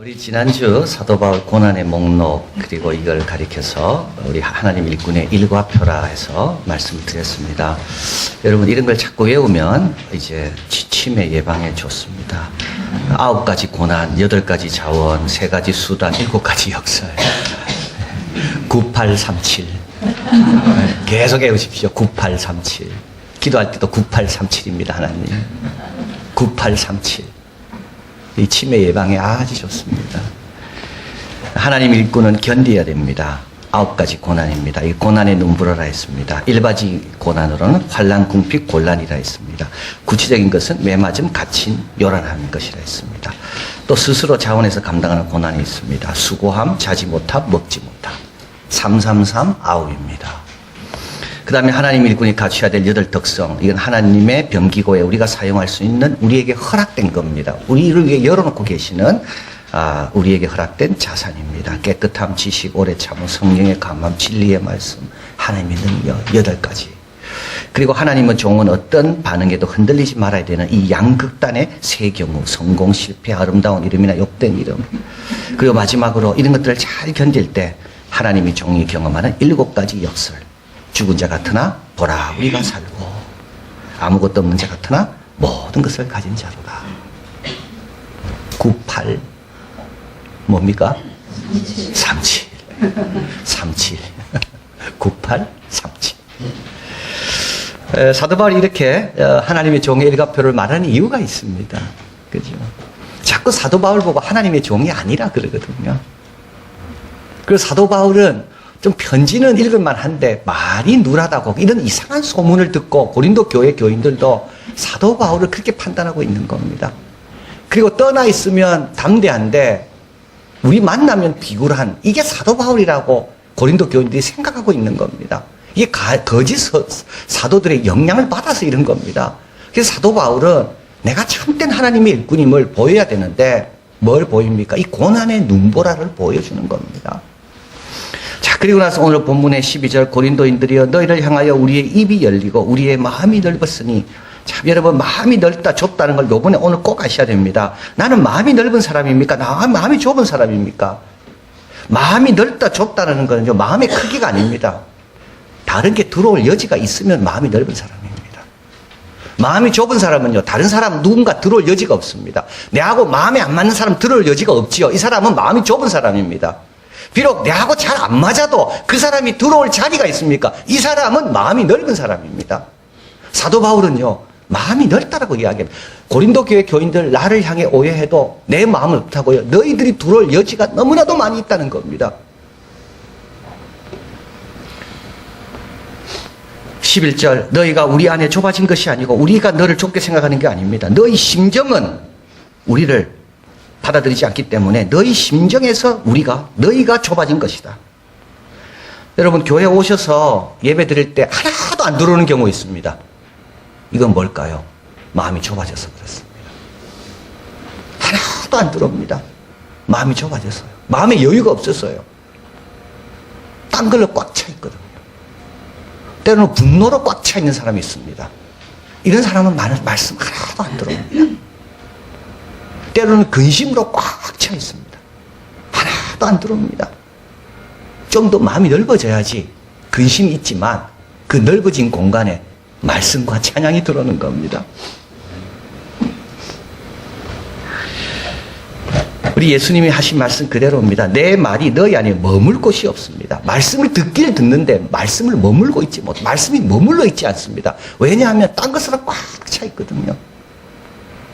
우리 지난주 사도 바울 고난의 목록 그리고 이걸 가리켜서 우리 하나님 일꾼의 일과표라 해서 말씀을 드렸습니다. 여러분 이런 걸 자꾸 외우면 이제 치매 예방에 좋습니다. 9가지 고난, 8가지 자원, 3가지 수단, 7가지 역설. 9837 계속 외우십시오. 9837 기도할 때도 9837입니다. 하나님 9837 이 치매 예방에 아주 좋습니다. 하나님 일꾼은 견뎌야 됩니다. 9가지 고난입니다. 이 고난의 눈부러라 했습니다. 1가지 고난으로는 환난, 궁핍, 곤란이라 했습니다. 구체적인 것은 매맞음, 갇힌, 요란한 것이라 했습니다. 또 스스로 자원해서 감당하는 고난이 있습니다. 수고함, 자지 못함, 먹지 못함. 333 아우입니다. 그 다음에 하나님 일꾼이 갖춰야 될 8덕성. 이건 하나님의 병기고에 우리가 사용할 수 있는 우리에게 허락된 겁니다. 우리를 위해 열어놓고 계시는 우리에게 허락된 자산입니다. 깨끗함, 지식, 오래 참음, 성령의 감함, 진리의 말씀, 하나님의 능력 8가지. 그리고 하나님은 종은 어떤 반응에도 흔들리지 말아야 되는 이 양극단의 세 경우, 성공, 실패, 아름다운 이름이나 욕된 이름. 그리고 마지막으로 이런 것들을 잘 견딜 때 하나님이 종이 경험하는 7가지 역설. 죽은 자 같으나 보라 우리가 살고 아무것도 없는 자 같으나 모든 것을 가진 자로다. 98 뭡니까? 37 9837 사도 바울이 이렇게 하나님의 종의 일과표를 말하는 이유가 있습니다. 그죠? 자꾸 사도 바울 보고 하나님의 종이 아니라 그러거든요. 그래서 사도 바울은 좀 편지는 읽을만 한데 말이 누라다고 이런 이상한 소문을 듣고 고린도 교회 교인들도 사도 바울을 그렇게 판단하고 있는 겁니다. 그리고 떠나 있으면 담대한데 우리 만나면 비굴한 이게 사도 바울이라고 고린도 교인들이 생각하고 있는 겁니다. 이게 거짓 사도들의 영향을 받아서 이런 겁니다. 그래서 사도 바울은 내가 참된 하나님의 일꾼임을 보여야 되는데 뭘 보입니까? 이 고난의 눈보라를 보여주는 겁니다. 자, 그리고 나서 오늘 본문의 12절 고린도인들이여 너희를 향하여 우리의 입이 열리고 우리의 마음이 넓었으니 참 여러분 마음이 넓다 좁다는 걸 요번에 오늘 꼭 아셔야 됩니다. 나는 마음이 넓은 사람입니까? 나 마음이 좁은 사람입니까? 마음이 넓다 좁다는 건 마음의 크기가 아닙니다. 다른 게 들어올 여지가 있으면 마음이 넓은 사람입니다. 마음이 좁은 사람은요 다른 사람 누군가 들어올 여지가 없습니다. 내하고 마음에 안 맞는 사람 들어올 여지가 없지요. 이 사람은 마음이 좁은 사람입니다. 비록 내하고 잘 안 맞아도 그 사람이 들어올 자리가 있습니까? 이 사람은 마음이 넓은 사람입니다. 사도 바울은요 마음이 넓다라고 이야기합니다. 고린도 교회 교인들 나를 향해 오해해도 내 마음은 없다고요. 너희들이 들어올 여지가 너무나도 많이 있다는 겁니다. 11절 너희가 우리 안에 좁아진 것이 아니고 우리가 너를 좁게 생각하는 게 아닙니다. 너희 심정은 우리를 받아들이지 않기 때문에 너희 심정에서 너희가 좁아진 것이다. 여러분 교회 오셔서 예배 드릴 때 하나도 안 들어오는 경우 있습니다. 이건 뭘까요? 마음이 좁아져서 그렇습니다. 하나도 안 들어옵니다. 마음이 좁아져서요. 마음에 여유가 없었어요. 딴 걸로 꽉 차 있거든요. 때로는 분노로 꽉 차 있는 사람이 있습니다. 이런 사람은 말씀 하나도 안 들어옵니다. 때로는 근심으로 꽉 차 있습니다. 하나도 안 들어옵니다. 좀 더 마음이 넓어져야지 근심이 있지만 그 넓어진 공간에 말씀과 찬양이 들어오는 겁니다. 우리 예수님이 하신 말씀 그대로입니다. 내 말이 너희 안에 머물 곳이 없습니다. 말씀을 듣길 듣는데 말씀을 머물고 있지 못, 말씀이 머물러 있지 않습니다. 왜냐하면 딴 것으로 꽉 차 있거든요.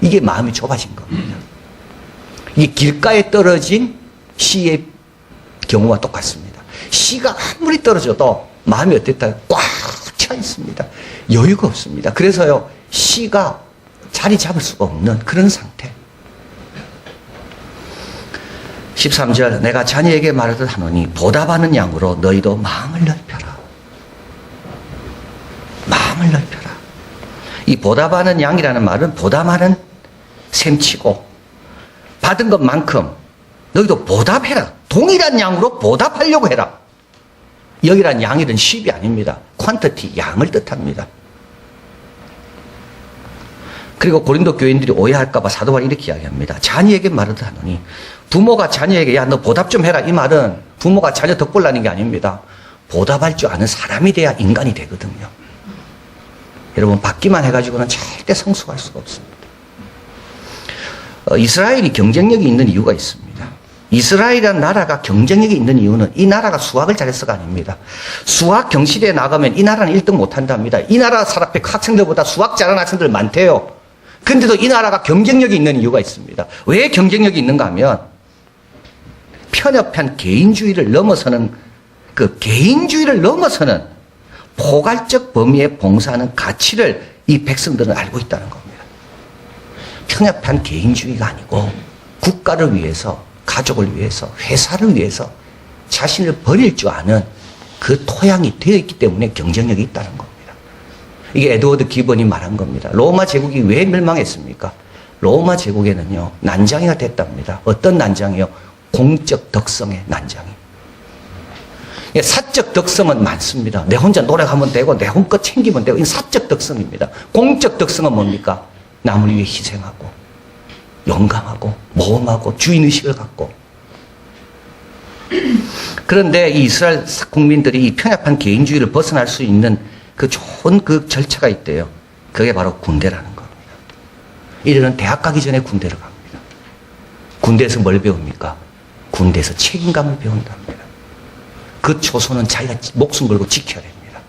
이게 마음이 좁아진 겁니다. 이 길가에 떨어진 씨의 경우와 똑같습니다. 씨가 아무리 떨어져도 마음이 어땠다? 꽉 차 있습니다. 여유가 없습니다. 그래서요, 씨가 자리 잡을 수가 없는 그런 상태. 13절 내가 자녀에게 말하듯 하노니 보답하는 양으로 너희도 마음을 넓혀라. 마음을 넓혀라. 이 보답하는 양이라는 말은 보답하는 셈치고 받은 것만큼 너희도 보답해라. 동일한 양으로 보답하려고 해라. 여기란 양이든 쉽이 아닙니다. 퀀티티, 양을 뜻합니다. 그리고 고린도 교인들이 오해할까봐 사도 바울이 이렇게 이야기합니다. 자녀에게 말하듯 하노니, 부모가 자녀에게 야 너 보답 좀 해라, 이 말은 부모가 자녀 덕볼라는 게 아닙니다. 보답할 줄 아는 사람이 돼야 인간이 되거든요. 여러분, 받기만 해가지고는 절대 성숙할 수가 없습니다. 이스라엘이 경쟁력이 있는 이유가 있습니다. 이스라엘이라는 나라가 경쟁력이 있는 이유는 이 나라가 수학을 잘해서가 아닙니다. 수학 경시대에 나가면 이 나라는 1등 못한답니다. 이 나라 사람 학생들보다 수학 잘하는 학생들 많대요. 근데도 이 나라가 경쟁력이 있는 이유가 있습니다. 왜 경쟁력이 있는가 하면 편협한 개인주의를 넘어서는 포괄적 범위에 봉사하는 가치를 이 백성들은 알고 있다는 겁니다. 편협한 개인주의가 아니고 국가를 위해서, 가족을 위해서, 회사를 위해서 자신을 버릴 줄 아는 그 토양이 되어 있기 때문에 경쟁력이 있다는 겁니다. 이게 에드워드 기본이 말한 겁니다. 로마 제국이 왜 멸망했습니까? 로마 제국에는요, 난장이가 됐답니다. 어떤 난장이요? 공적 덕성의 난장이. 사적 덕성은 많습니다. 내 혼자 노력하면 되고 내 혼껏 챙기면 되고, 이건 사적 덕성입니다. 공적 덕성은 뭡니까? 남을 위해 희생하고 용감하고 모험하고 주인의식을 갖고. 그런데 이 이스라엘 국민들이 이 편협한 개인주의를 벗어날 수 있는 그 좋은 그 절차가 있대요. 그게 바로 군대라는 겁니다. 이들은 대학 가기 전에 군대를 갑니다. 군대에서 뭘 배웁니까? 군대에서 책임감을 배운답니다. 그 초소는 자기가 목숨 걸고 지켜야 됩니다.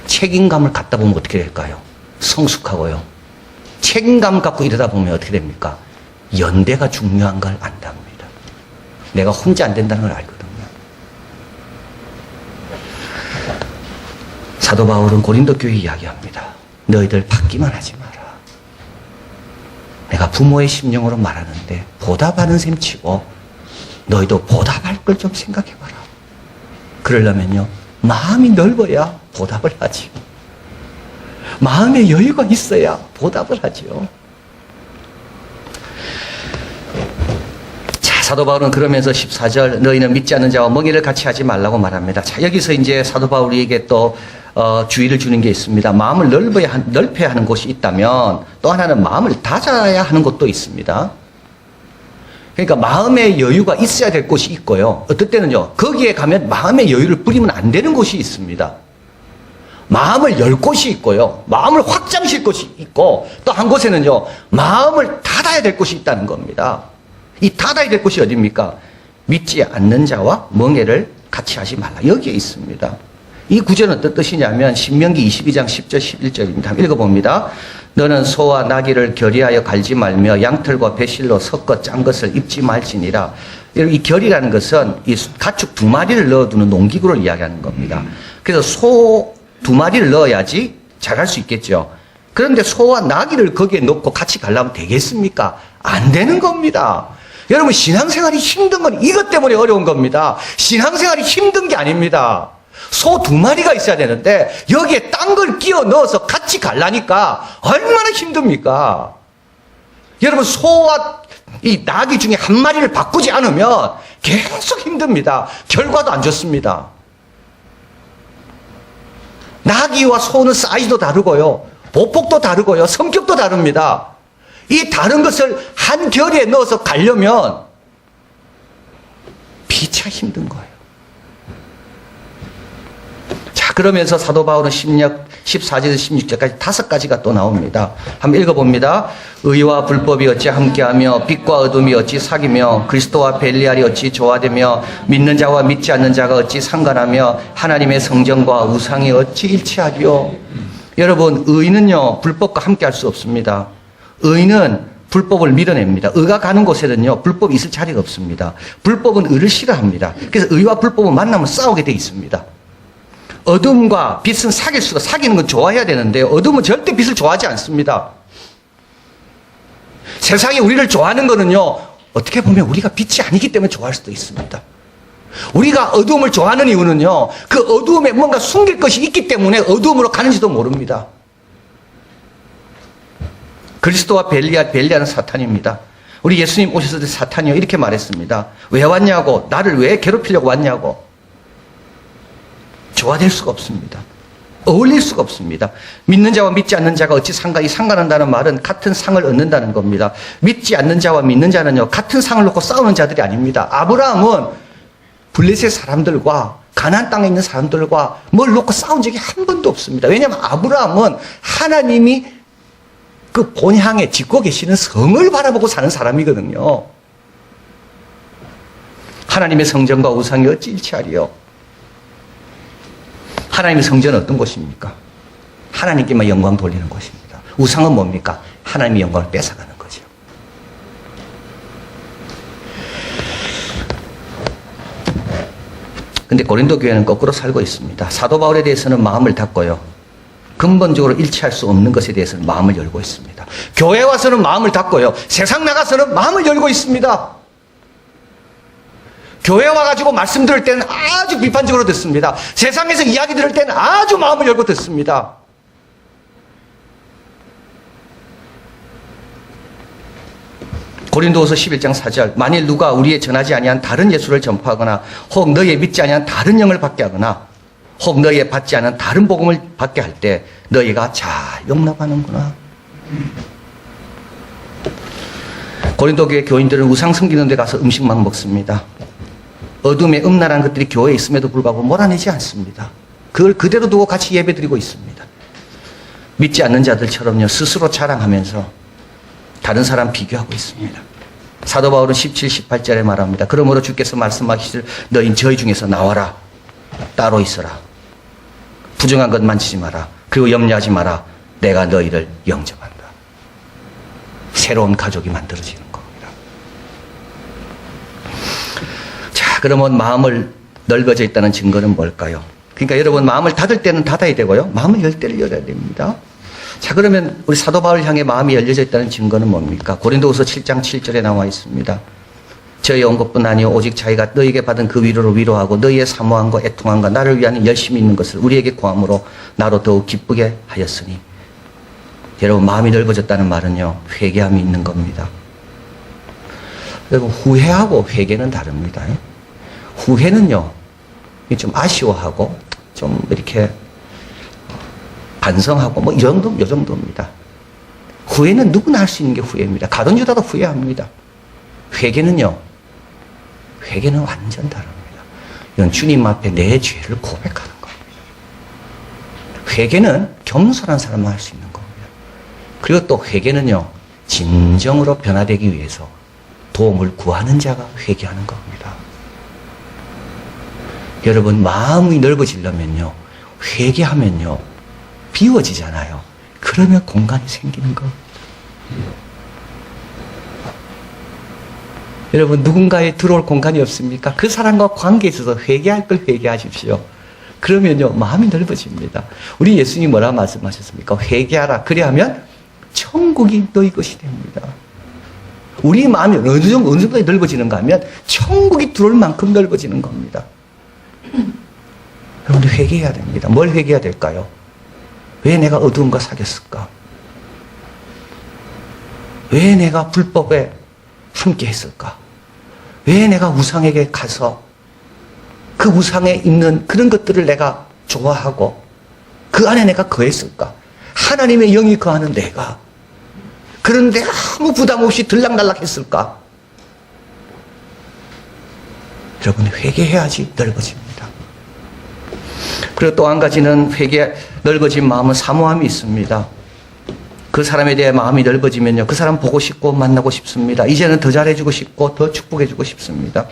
책임감을 갖다 보면 어떻게 될까요? 성숙하고요. 책임감 갖고 이러다 보면 어떻게 됩니까? 연대가 중요한 걸 안답니다. 내가 혼자 안 된다는 걸 알거든요. 사도 바울은 고린도 교회에 이야기합니다. 너희들 받기만 하지 마라. 내가 부모의 심령으로 말하는데 보답하는 셈 치고 너희도 보답할 걸 좀 생각해봐라. 그러려면요, 마음이 넓어야 보답을 하지. 마음의 여유가 있어야 보답을 하죠. 자, 사도 바울은 그러면서 14절, 너희는 믿지 않는 자와 멍에를 같이 하지 말라고 말합니다. 자, 여기서 이제 사도 바울에게 또 주의를 주는 게 있습니다. 마음을 넓혀야 하는 곳이 있다면 또 하나는 마음을 다져야 하는 곳도 있습니다. 그러니까 마음의 여유가 있어야 될 곳이 있고요. 어떨 때는요, 거기에 가면 마음의 여유를 부리면 안 되는 곳이 있습니다. 마음을 열 곳이 있고요. 마음을 확장시킬 곳이 있고, 또 한 곳에는요, 마음을 닫아야 될 곳이 있다는 겁니다. 이 닫아야 될 곳이 어디입니까? 믿지 않는 자와 멍에를 같이 하지 말라. 여기에 있습니다. 이 구절은 어떤 뜻이냐면 신명기 22장 10절 11절입니다. 한번 읽어봅니다. 너는 소와 나귀를 결의하여 갈지 말며 양털과 배실로 섞어 짠 것을 입지 말지니라. 이 결이라는 것은 이 가축 2마리를 넣어두는 농기구를 이야기하는 겁니다. 그래서 소 2마리를 넣어야지 잘할 수 있겠죠. 그런데 소와 나귀를 거기에 넣고 같이 가려면 되겠습니까? 안 되는 겁니다. 여러분, 신앙생활이 힘든 건 이것 때문에 어려운 겁니다. 신앙생활이 힘든 게 아닙니다. 소 2마리가 있어야 되는데 여기에 딴 걸 끼워 넣어서 같이 가려니까 얼마나 힘듭니까? 여러분, 소와 이 나귀 중에 한 마리를 바꾸지 않으면 계속 힘듭니다. 결과도 안 좋습니다. 나귀와 소는 사이즈도 다르고요, 보폭도 다르고요, 성격도 다릅니다. 이 다른 것을 한 결에 넣어서 가려면 피차 힘든 거예요. 자, 그러면서 사도 바울은 14절에서 16절까지 5가지가 또 나옵니다. 한번 읽어봅니다. 의와 불법이 어찌 함께하며 빛과 어둠이 어찌 사귀며 그리스도와 벨리알이 어찌 조화되며 믿는 자와 믿지 않는 자가 어찌 상관하며 하나님의 성전과 우상이 어찌 일치하리요. 여러분, 의는요, 불법과 함께할 수 없습니다. 의는 불법을 밀어냅니다. 의가 가는 곳에는요, 불법이 있을 자리가 없습니다. 불법은 의를 싫어합니다. 그래서 의와 불법은 만나면 싸우게 돼 있습니다. 어둠과 빛은 사귀는 건 좋아해야 되는데 어둠은 절대 빛을 좋아하지 않습니다. 세상이 우리를 좋아하는 거는요, 어떻게 보면 우리가 빛이 아니기 때문에 좋아할 수도 있습니다. 우리가 어둠을 좋아하는 이유는요, 그 어둠에 뭔가 숨길 것이 있기 때문에 어둠으로 가는지도 모릅니다. 그리스도와 벨리알은 사탄입니다. 우리 예수님 오셨을 때 사탄이요, 이렇게 말했습니다. 왜 왔냐고, 나를 왜 괴롭히려고 왔냐고. 조화될 수가 없습니다. 어울릴 수가 없습니다. 믿는 자와 믿지 않는 자가 어찌 상관한다는 말은 같은 상을 얻는다는 겁니다. 믿지 않는 자와 믿는 자는요, 같은 상을 놓고 싸우는 자들이 아닙니다. 아브라함은 블레셋 사람들과 가나안 땅에 있는 사람들과 뭘 놓고 싸운 적이 한 번도 없습니다. 왜냐하면 아브라함은 하나님이 그 본향에 짓고 계시는 성을 바라보고 사는 사람이거든요. 하나님의 성전과 우상이 어찌 일치하리요? 하나님의 성전은 어떤 곳입니까? 하나님께만 영광 돌리는 곳입니다. 우상은 뭡니까? 하나님의 영광을 뺏어가는 거죠. 근데 고린도 교회는 거꾸로 살고 있습니다. 사도 바울에 대해서는 마음을 닫고요, 근본적으로 일치할 수 없는 것에 대해서는 마음을 열고 있습니다. 교회 와서는 마음을 닫고요, 세상 나가서는 마음을 열고 있습니다. 교회 와가지고 말씀 들을 때는 아주 비판적으로 듣습니다. 세상에서 이야기 들을 때는 아주 마음을 열고 듣습니다. 고린도후서 11장 4절, 만일 누가 우리의 전하지 아니한 다른 예수를 전파하거나 혹 너희의 믿지 아니한 다른 영을 받게 하거나 혹 너희의 받지 않은 다른 복음을 받게 할 때 너희가 잘 용납하는구나. 고린도 교회 교인들은 우상 섬기는 데 가서 음식만 먹습니다. 어둠의 음란한 것들이 교회에 있음에도 불구하고 몰아내지 않습니다. 그걸 그대로 두고 같이 예배드리고 있습니다. 믿지 않는 자들처럼요, 스스로 자랑하면서 다른 사람 비교하고 있습니다. 사도 바울은 17, 18절에 말합니다. 그러므로 주께서 말씀하시길 너희 저희 중에서 나와라. 따로 있어라. 부정한 것 만지지 마라. 그리고 염려하지 마라. 내가 너희를 영접한다. 새로운 가족이 만들어지는 겁니다. 자, 그러면 마음을 넓어져 있다는 증거는 뭘까요? 그러니까 여러분, 마음을 닫을 때는 닫아야 되고요, 마음을 열 때를 열어야 됩니다. 자, 그러면 우리 사도 바울 향해 마음이 열려져 있다는 증거는 뭡니까? 고린도후서 7장 7절에 나와 있습니다. 저희 온 것뿐 아니요 오직 자기가 너희에게 받은 그 위로를 위로하고 너희의 사모함과 애통함과 나를 위한 열심히 있는 것을 우리에게 구함으로 나로 더욱 기쁘게 하였으니. 여러분, 마음이 넓어졌다는 말은요, 회개함이 있는 겁니다. 여러분, 후회하고 회개는 다릅니다. 후회는요, 좀 아쉬워하고 좀 이렇게 반성하고 뭐 이 정도입니다. 후회는 누구나 할 수 있는 게 후회입니다. 가룟 유다도 후회합니다. 회개는 완전 다릅니다. 이건 주님 앞에 내 죄를 고백하는 겁니다. 회개는 겸손한 사람만 할 수 있는 겁니다. 그리고 또 회개는요, 진정으로 변화되기 위해서 도움을 구하는 자가 회개하는 겁니다. 여러분, 마음이 넓어지려면요, 회개하면요, 비워지잖아요. 그러면 공간이 생기는 겁니다. 여러분, 누군가에 들어올 공간이 없습니까? 그 사람과 관계에 있어서 회개할 걸 회개하십시오. 그러면요, 마음이 넓어집니다. 우리 예수님이 뭐라 말씀하셨습니까? 회개하라. 그래야면 천국이 너희 것이 됩니다. 우리 마음이 어느 정도에 넓어지는가 하면 천국이 들어올 만큼 넓어지는 겁니다. 여러분, 회개해야 됩니다. 뭘 회개해야 될까요? 왜 내가 어두움과 사귀었을까? 왜 내가 불법에 함께 했을까? 왜 내가 우상에게 가서 그 우상에 있는 그런 것들을 내가 좋아하고 그 안에 내가 거했을까? 하나님의 영이 거하는 내가 그런데 아무 부담 없이 들락날락 했을까? 여러분, 회개해야지 넓어집니다. 그리고 또 한 가지는 넓어진 마음은 사모함이 있습니다. 그 사람에 대해 마음이 넓어지면요, 그 사람 보고 싶고 만나고 싶습니다. 이제는 더 잘해주고 싶고 더 축복해주고 싶습니다.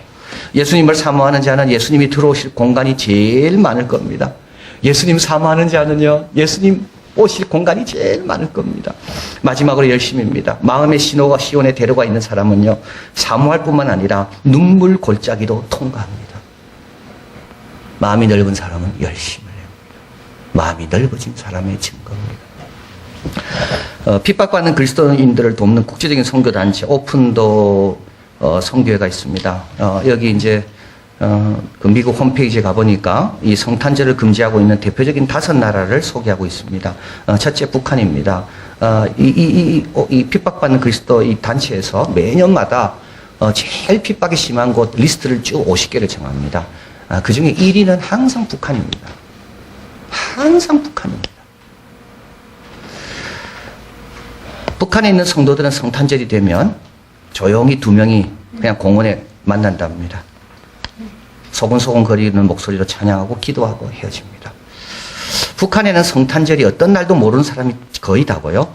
예수님을 사모하는 자는 예수님이 들어오실 공간이 제일 많을 겁니다. 예수님 사모하는 자는요, 예수님 오실 공간이 제일 많을 겁니다. 마지막으로 열심입니다. 마음의 신호가 시온에 데려가 있는 사람은요, 사모할 뿐만 아니라 눈물 골짜기도 통과합니다. 마음이 넓은 사람은 열심을 해요. 마음이 넓어진 사람의 증거입니다. 핍박받는 그리스도인들을 돕는 국제적인 선교단체 오픈도 선교회가 있습니다. 여기 이제 그 미국 홈페이지에 가보니까 이 성탄절을 금지하고 있는 대표적인 5나라를 소개하고 있습니다. 첫째, 북한입니다. 이 핍박받는 그리스도 이 단체에서 매년마다 제일 핍박이 심한 곳 리스트를 쭉 50개를 정합니다. 그 중에 1위는 항상 북한입니다. 항상 북한입니다. 북한에 있는 성도들은 성탄절이 되면 조용히 두 명이 그냥 공원에 만난답니다. 소곤소곤 거리는 목소리로 찬양하고 기도하고 헤어집니다. 북한에는 성탄절이 어떤 날도 모르는 사람이 거의 다고요.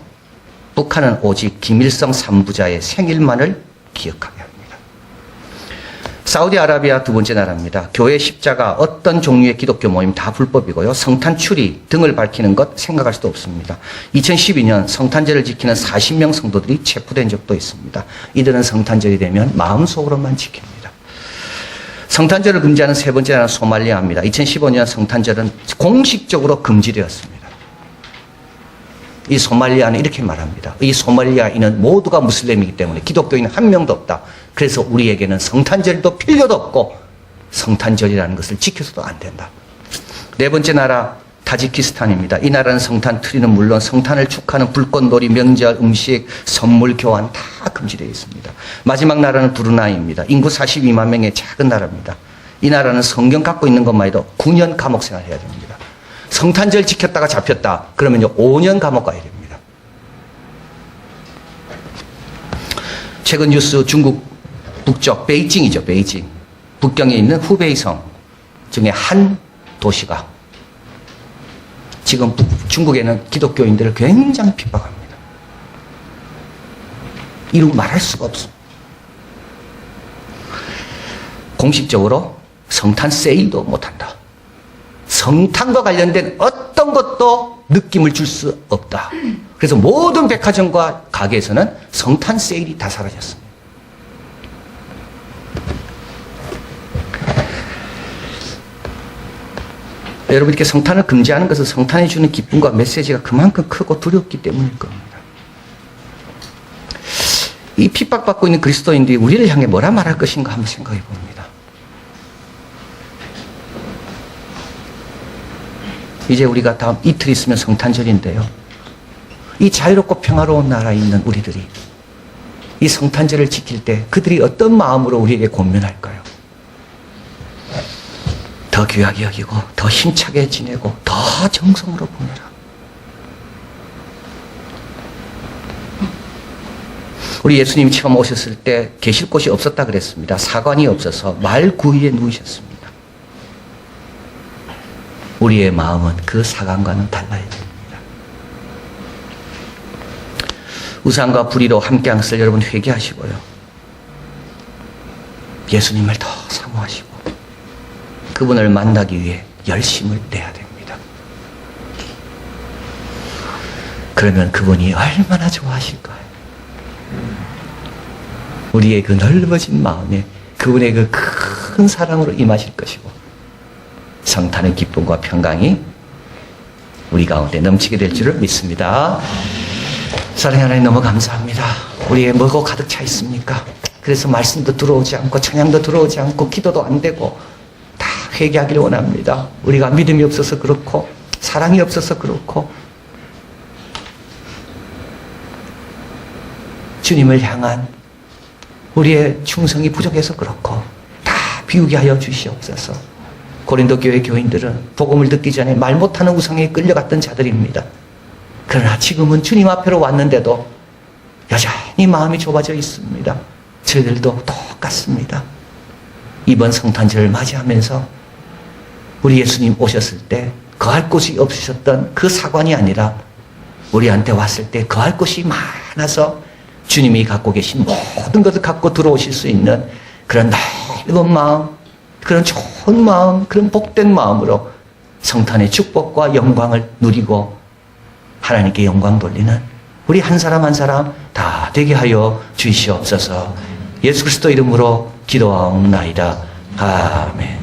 북한은 오직 김일성 3부자의 생일만을 기억하게 합니다. 사우디아라비아 두 번째 나라입니다. 교회 십자가, 어떤 종류의 기독교 모임 다 불법이고요. 성탄 추리 등을 밝히는 것 생각할 수도 없습니다. 2012년 성탄절을 지키는 40명 성도들이 체포된 적도 있습니다. 이들은 성탄절이 되면 마음속으로만 지킵니다. 성탄절을 금지하는 세 번째 나라는 소말리아입니다. 2015년 성탄절은 공식적으로 금지되었습니다. 이 소말리아는 이렇게 말합니다. 이 소말리아인은 모두가 무슬림이기 때문에 기독교인은 한 명도 없다. 그래서 우리에게는 성탄절도 필요도 없고 성탄절이라는 것을 지켜서도 안 된다. 네 번째 나라 타지키스탄입니다. 이 나라는 성탄 트리는 물론 성탄을 축하하는 불꽃놀이, 명절, 음식, 선물 교환 다 금지되어 있습니다. 마지막 나라는 브루나이입니다. 인구 42만 명의 작은 나라입니다. 이 나라는 성경 갖고 있는 것만 해도 9년 감옥 생활해야 됩니다. 성탄절 지켰다가 잡혔다 그러면요 5년 감옥 가야 됩니다. 최근 뉴스 중국 북쪽 베이징이죠. 베이징 북경에 있는 후베이성 중에 한 도시가 지금 중국에는 기독교인들을 굉장히 핍박합니다. 이루 말할 수가 없습니다. 공식적으로 성탄 세일도 못한다. 성탄과 관련된 어떤 것도 느낌을 줄 수 없다. 그래서 모든 백화점과 가게에서는 성탄 세일이 다 사라졌습니다. 여러분께 성탄을 금지하는 것은 성탄이 주는 기쁨과 메시지가 그만큼 크고 두렵기 때문일 겁니다. 이 핍박받고 있는 그리스도인들이 우리를 향해 뭐라 말할 것인가 한번 생각해 봅니다. 이제 우리가 다음 이틀 있으면 성탄절인데요. 이 자유롭고 평화로운 나라에 있는 우리들이 이 성탄절을 지킬 때 그들이 어떤 마음으로 우리에게 권면할까요? 더 귀하게 여기고 더 힘차게 지내고 더 정성으로 보내라. 우리 예수님이 처음 오셨을 때 계실 곳이 없었다 그랬습니다. 사관이 없어서 말구이에 누우셨습니다. 우리의 마음은 그 사관과는 달라야 됩니다. 우상과 불의로 함께 한 것을 여러분 회개하시고요. 예수님을 더 사모하시고 그분을 만나기 위해 열심을 내야 됩니다. 그러면 그분이 얼마나 좋아하실까요? 우리의 그 넓어진 마음에 그분의 그 큰 사랑으로 임하실 것이고 성탄의 기쁨과 평강이 우리 가운데 넘치게 될 줄을 믿습니다. 사랑하는 하나님 너무 감사합니다. 우리의 뭐고 가득 차 있습니까? 그래서 말씀도 들어오지 않고 찬양도 들어오지 않고 기도도 안 되고 다 회개하기를 원합니다. 우리가 믿음이 없어서 그렇고 사랑이 없어서 그렇고 주님을 향한 우리의 충성이 부족해서 그렇고 다 비우게 하여 주시옵소서. 고린도 교회 교인들은 복음을 듣기 전에 말 못하는 우상에 끌려갔던 자들입니다. 그러나 지금은 주님 앞으로 왔는데도 여전히 마음이 좁아져 있습니다. 저희들도 똑같습니다. 이번 성탄절을 맞이하면서 우리 예수님 오셨을 때 거할 곳이 없으셨던 그 사관이 아니라 우리한테 왔을 때 거할 곳이 많아서 주님이 갖고 계신 모든 것을 갖고 들어오실 수 있는 그런 넓은 마음, 그런 좋은 마음, 그런 복된 마음으로 성탄의 축복과 영광을 누리고 하나님께 영광 돌리는 우리 한 사람 한 사람 다 되게 하여 주시옵소서. 예수 그리스도 이름으로 기도하옵나이다. 아멘.